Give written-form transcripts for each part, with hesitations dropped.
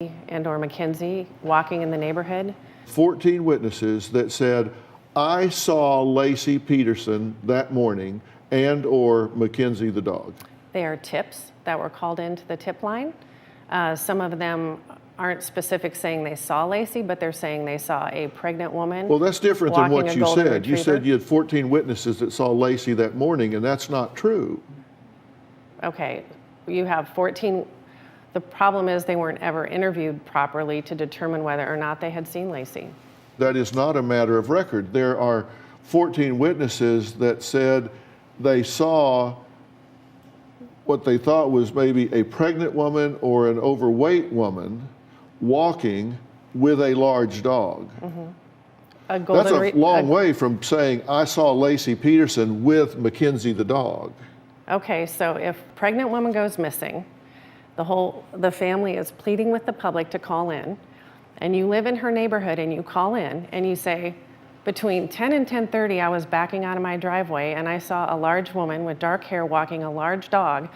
and or Mackenzie walking in the neighborhood? 14 witnesses that said, I saw Laci Peterson that morning and or Mackenzie the dog. They are tips that were called into the tip line. Some of them aren't specific saying they saw Laci, but they're saying they saw a pregnant woman. Well, that's different than what you said. Retriever. You said you had 14 witnesses that saw Laci that morning, and that's not true. Okay, you have 14. The problem is they weren't ever interviewed properly to determine whether or not they had seen Laci. That is not a matter of record. There are 14 witnesses that said they saw what they thought was maybe a pregnant woman or an overweight woman walking with a large dog. Mm-hmm. That's a long way from saying, I saw Laci Peterson with Mackenzie the dog. Okay, so if a pregnant woman goes missing, the family is pleading with the public to call in, and you live in her neighborhood and you call in and you say, between 10 and 10:30, I was backing out of my driveway and I saw a large woman with dark hair walking a large dog.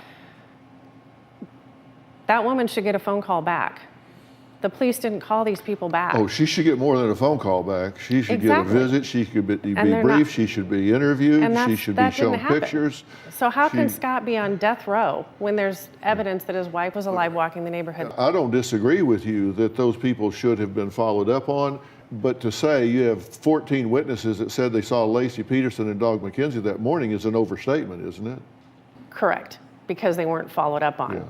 That woman should get a phone call back. The police didn't call these people back. Oh, she should get more than a phone call back. She should get a visit. She should be briefed. She should be interviewed. She should be shown pictures. So how can Scott be on death row when there's evidence that his wife was alive walking the neighborhood? I don't disagree with you that those people should have been followed up on, but to say you have 14 witnesses that said they saw Laci Peterson and Dog Mackenzie that morning is an overstatement, isn't it? Correct, because they weren't followed up on. Yeah.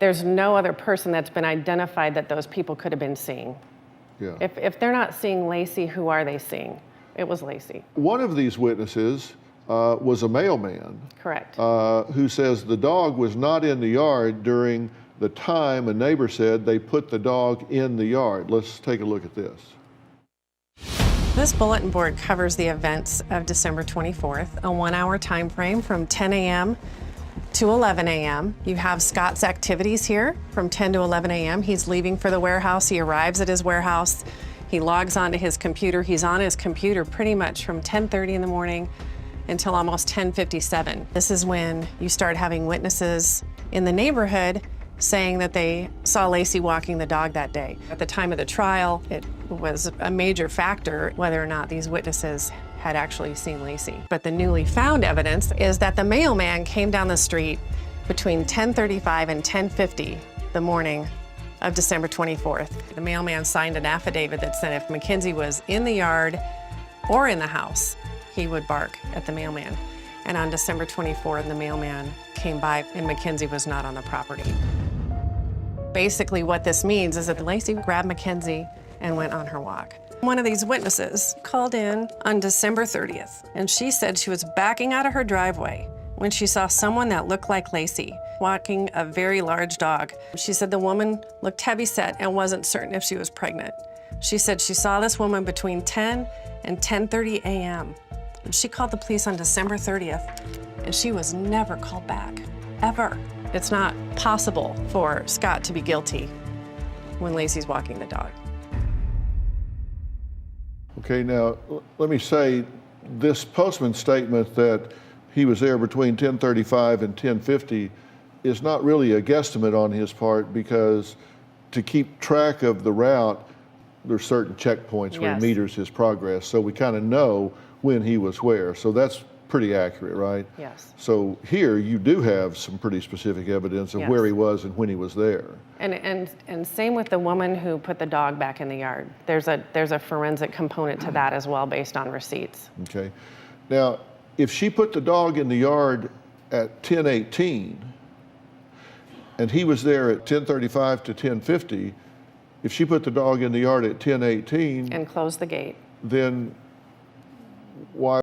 There's no other person that's been identified that those people could have been seeing. Yeah. If they're not seeing Laci, who are they seeing? It was Laci. One of these witnesses was a mailman. Correct. Who says the dog was not in the yard during the time a neighbor said they put the dog in the yard. Let's take a look at this. This bulletin board covers the events of December 24th, a 1-hour time frame from 10 a.m. to 11 a.m. You have Scott's activities here from 10 to 11 a.m. He's leaving for the warehouse. He arrives at his warehouse. He logs onto his computer. He's on his computer pretty much from 10:30 in the morning until almost 10:57. This is when you start having witnesses in the neighborhood saying that they saw Laci walking the dog that day. At the time of the trial, it was a major factor whether or not these witnesses had actually seen Laci. But the newly found evidence is that the mailman came down the street between 10:35 and 10:50 the morning of December 24th. The mailman signed an affidavit that said if Mackenzie was in the yard or in the house, he would bark at the mailman. And on December 24th, the mailman came by and Mackenzie was not on the property. Basically what this means is that Laci grabbed Mackenzie and went on her walk. One of these witnesses called in on December 30th, and she said she was backing out of her driveway when she saw someone that looked like Laci walking a very large dog. She said the woman looked heavyset and wasn't certain if she was pregnant. She said she saw this woman between 10 and 10:30 a.m. And she called the police on December 30th, and she was never called back, ever. It's not possible for Scott to be guilty when Laci's walking the dog. Okay, now let me say this postman's statement that he was there between 10:35 and 10:50 is not really a guesstimate on his part, because to keep track of the route, there's certain checkpoints where he meters his progress, so we kind of know when he was where. So that's pretty accurate, right? Yes. So here you do have some pretty specific evidence of where he was and when he was there. And same with the woman who put the dog back in the yard. There's a forensic component to that as well based on receipts. Okay. Now, if she put the dog in the yard at 10:18 and he was there at 10:35 to 10:50, if she put the dog in the yard at 10:18 and closed the gate, then why